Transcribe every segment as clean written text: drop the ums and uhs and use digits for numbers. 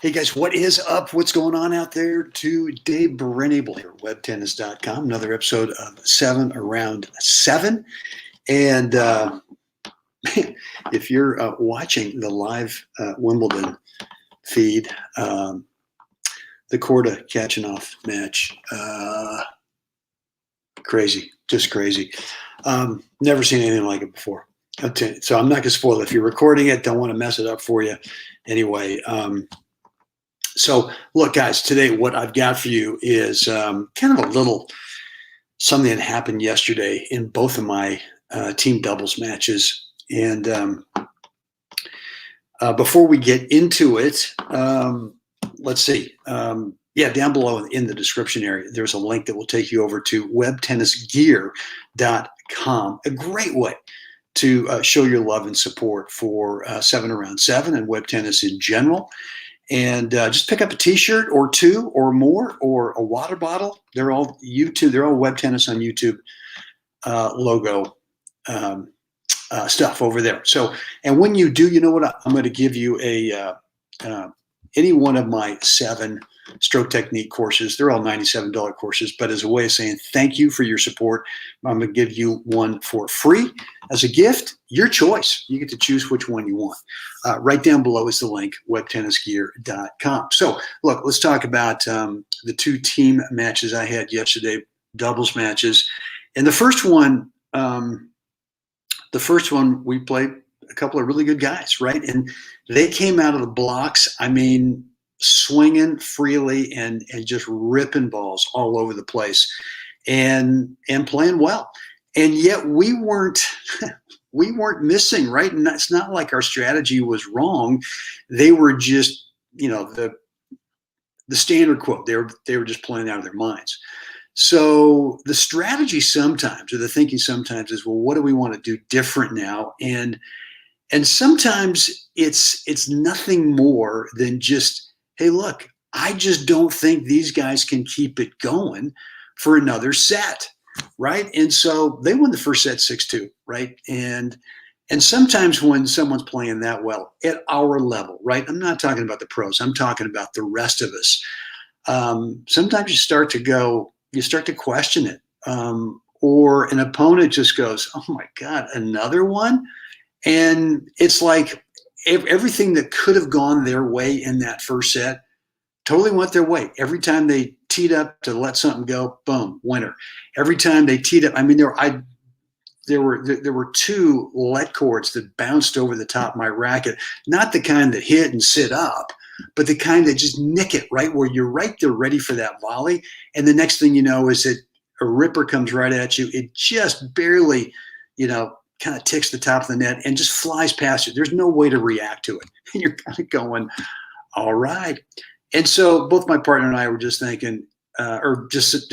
Hey guys, what is up? What's going on out there today? Brent Abel here, webtennis.com. Another episode of 7 Around 7. And if you're watching the live Wimbledon feed, the Korda Kachanov match, crazy, just crazy. Never seen anything like it before. So I'm not going to spoil it. If you're recording it, don't want to mess it up for you. Anyway, so look, guys, today what I've got for you is kind of a little something that happened yesterday in both of my team doubles matches. And before we get into it, let's see. Yeah, down below in the description area, there's a link that will take you over to webtennisgear.com. A great way to show your love and support for 7 Around 7 and web tennis in general. And just pick up a T-shirt or two or more or a water bottle. They're all YouTube. They're all web tennis on YouTube logo stuff over there. So, and when you do, you know what? I'm going to give you a any one of my 7 stroke technique courses. They're all $97 courses, but as a way of saying thank you for your support, I'm going to give you one for free as a gift. Your choice. You get to choose which one you want. Right down below is the link, webtennisgear.com. So look, let's talk about the 2 team matches I had yesterday, doubles matches. And the first one we played a couple of really good guys, right? And they came out of the blocks, I mean, swinging freely and just ripping balls all over the place and playing well. And yet we weren't missing, right? And it's not like our strategy was wrong. They were just, you know, the standard quote. They were just playing out of their minds. So the strategy sometimes, or the thinking sometimes, is, well, what do we want to do different now? And sometimes it's nothing more than just, hey, look, I just don't think these guys can keep it going for another set, right? And so they won the first set 6-2, right? And sometimes when someone's playing that well at our level, right? I'm not talking about the pros. I'm talking about the rest of us. Sometimes you start to question it. Or an opponent just goes, oh my God, another one? And it's like everything that could have gone their way in that first set totally went their way. Every time they teed up to let something go, boom, winner. Every time they teed up, I mean, there were 2 let cords that bounced over the top of my racket, not the kind that hit and sit up, but the kind that just nick it right where you're right there ready for that volley. And the next thing you know is that a ripper comes right at you. It just barely, kind of ticks the top of the net and just flies past you. There's no way to react to it. And you're kind of going, all right. And so both my partner and I were just thinking, or just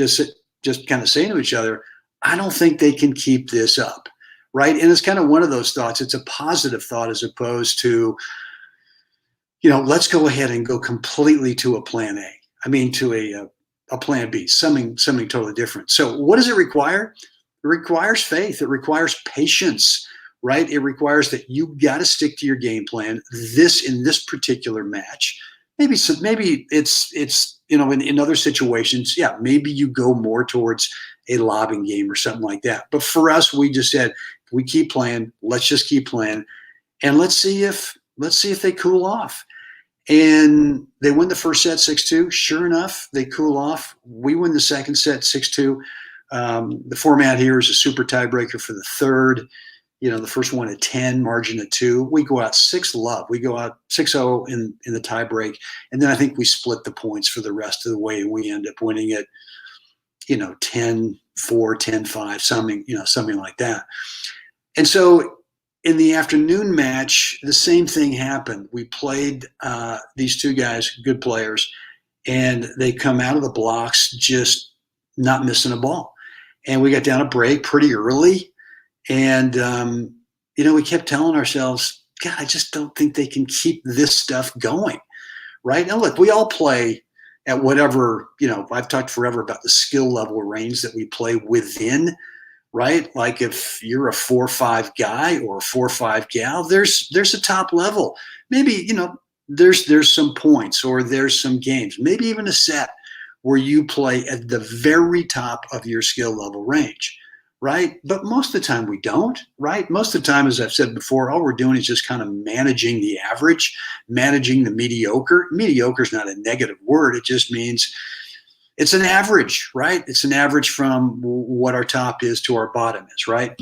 kind of saying to each other, I don't think they can keep this up, right? And it's kind of one of those thoughts. It's a positive thought as opposed to, let's go ahead and go completely to a plan A. I mean, to a plan B, something totally different. So what does it require? It requires faith. It requires patience, right? It requires that you got to stick to your game plan. In this particular match, maybe it's in other situations, yeah, maybe you go more towards a lobbing game or something like that. But for us, we just said, we keep playing. Let's just keep playing, and let's see if they cool off. And they win the first set 6-2. Sure enough, they cool off. We win the second set 6-2. The format here is a super tiebreaker for the third. The first one at 10, margin at 2. We go out 6-love. We go out 6-0 in the tiebreak. And then I think we split the points for the rest of the way. We end up winning it, 10-4, 10-5, something like that. And so in the afternoon match, the same thing happened. We played these 2 guys, good players, and they come out of the blocks just not missing a ball. And we got down a break pretty early. And, we kept telling ourselves, God, I just don't think they can keep this stuff going, right? Now, look, we all play at whatever, I've talked forever about the skill level range that we play within, right? Like if you're a 4-5 guy or a 4-5 gal, there's a top level. Maybe, there's some points or there's some games, maybe even a set where you play at the very top of your skill level range, right? But most of the time we don't, right? Most of the time, as I've said before, all we're doing is just kind of managing the average, managing the mediocre. Mediocre is not a negative word. It just means it's an average, right? It's an average from what our top is to our bottom is, right?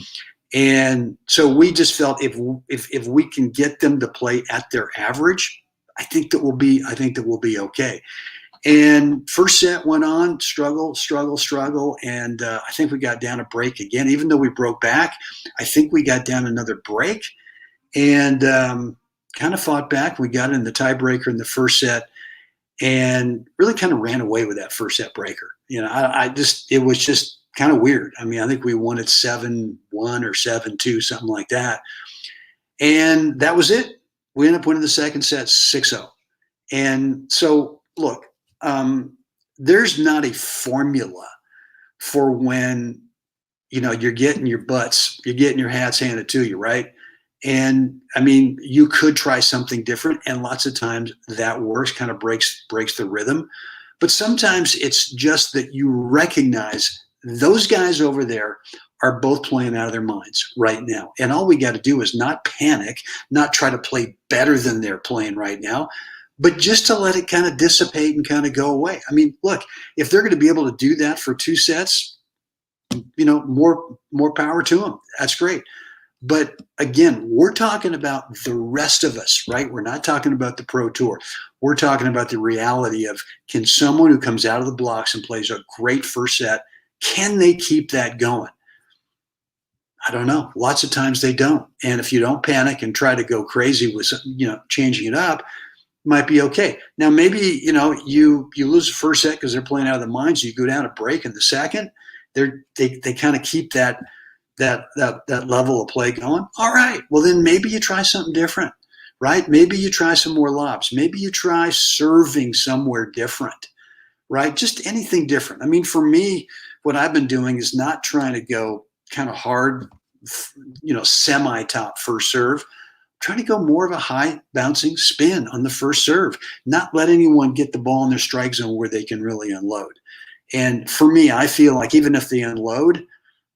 And so we just felt if we can get them to play at their average, I think that we'll be okay. And first set went on, struggle, and I think we got down a break again. Even though we broke back, I think we got down another break, and kind of fought back. We got in the tiebreaker in the first set, and really kind of ran away with that first set breaker. It was just kind of weird. I mean, I think we won it 7-1 or 7-2, something like that, and that was it. We ended up winning the second set 6-0, and so look. There's not a formula for when, you're getting your hats handed to you, right? And I mean, you could try something different, and lots of times that works, kind of breaks the rhythm. But sometimes it's just that you recognize those guys over there are both playing out of their minds right now. And all we got to do is not panic, not try to play better than they're playing right now, but just to let it kind of dissipate and kind of go away. I mean, look, if they're going to be able to do that for 2 sets, more power to them. That's great. But again, we're talking about the rest of us, right? We're not talking about the Pro Tour. We're talking about the reality of, can someone who comes out of the blocks and plays a great first set, can they keep that going? I don't know. Lots of times they don't. And if you don't panic and try to go crazy with, changing it up, might be okay. Now, maybe, you lose the first set because they're playing out of the minds. You go down a break in the second. They kind of keep that level of play going. All right. Well, then maybe you try something different, right? Maybe you try some more lobs. Maybe you try serving somewhere different, right? Just anything different. I mean, for me, what I've been doing is not trying to go kind of hard, semi-top first serve. Trying to go more of a high bouncing spin on the first serve, not let anyone get the ball in their strike zone where they can really unload. And for me, I feel like even if they unload,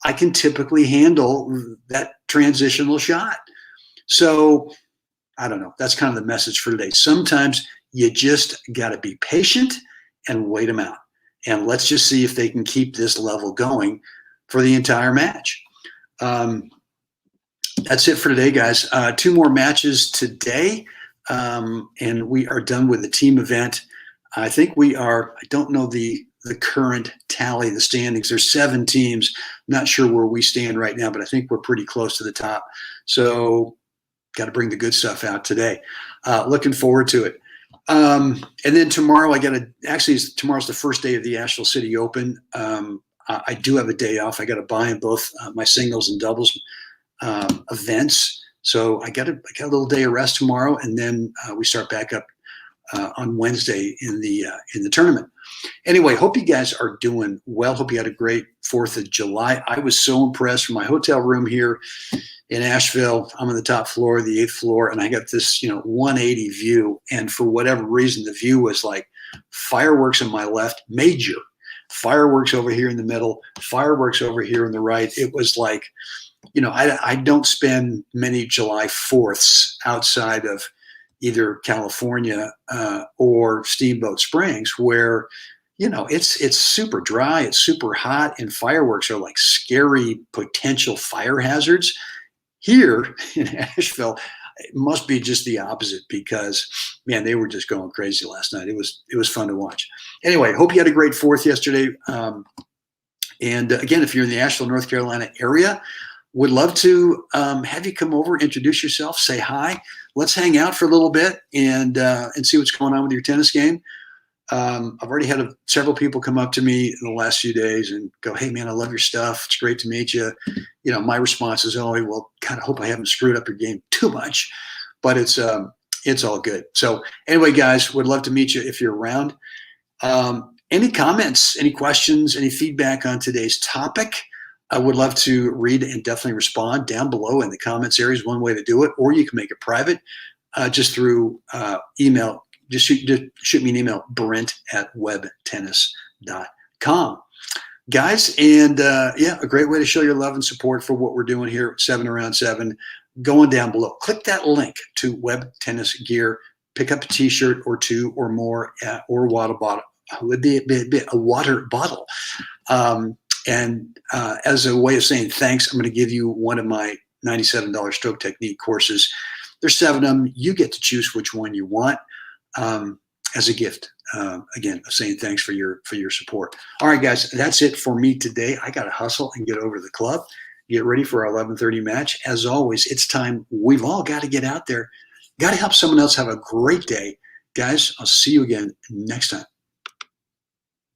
I can typically handle that transitional shot. So I don't know. That's kind of the message for today. Sometimes you just got to be patient and wait them out. And let's just see if they can keep this level going for the entire match. That's it for today, guys. 2 more matches today, and we are done with the team event. I think we are, I don't know the current tally, the standings. There's 7 teams. Not sure where we stand right now, but I think we're pretty close to the top. So got to bring the good stuff out today. Looking forward to it. And then tomorrow, tomorrow's the first day of the Asheville City Open. I do have a day off. I got to buy in both my singles and doubles events. So I got a little day of rest tomorrow, and then we start back up on Wednesday in the tournament. Anyway, hope you guys are doing well. Hope you had a great 4th of July. I was so impressed from my hotel room here in Asheville. I'm on the top floor, the 8th floor, and I got this 180 view. And for whatever reason, the view was like fireworks on my left, major fireworks over here in the middle, fireworks over here on the right. It was like, I don't spend many July 4ths outside of either California or Steamboat Springs, where it's super dry, it's super hot, and fireworks are like scary potential fire hazards. Here in Asheville, it must be just the opposite, because man, they were just going crazy last night. It was fun to watch. Anyway, hope you had a great 4th yesterday. And again, if you're in the Asheville, North Carolina area, would love to have you come over, introduce yourself, say hi. Let's hang out for a little bit and see what's going on with your tennis game. I've already had several people come up to me in the last few days and go, "Hey, man, I love your stuff. It's great to meet you." My response is always, "Well, God, I hope I haven't screwed up your game too much," but it's all good. So anyway, guys, would love to meet you if you're around. Any comments, any questions, any feedback on today's topic? I would love to read and definitely respond down below in the comments area is one way to do it, or you can make it private. just through email. Just shoot me an email, brent@webtennis.com. Guys, and yeah, a great way to show your love and support for what we're doing here at 7 Around 7. Going down below, click that link to Web Tennis Gear. Pick up a T-shirt or two or more, or a water bottle. A water bottle. And as a way of saying thanks, I'm going to give you one of my $97 stroke technique courses. There's 7 of them. You get to choose which one you want as a gift. Again, of saying thanks for your support. All right, guys, that's it for me today. I got to hustle and get over to the club, get ready for our 11:30 match. As always, it's time. We've all got to get out there. Got to help someone else have a great day. Guys, I'll see you again next time.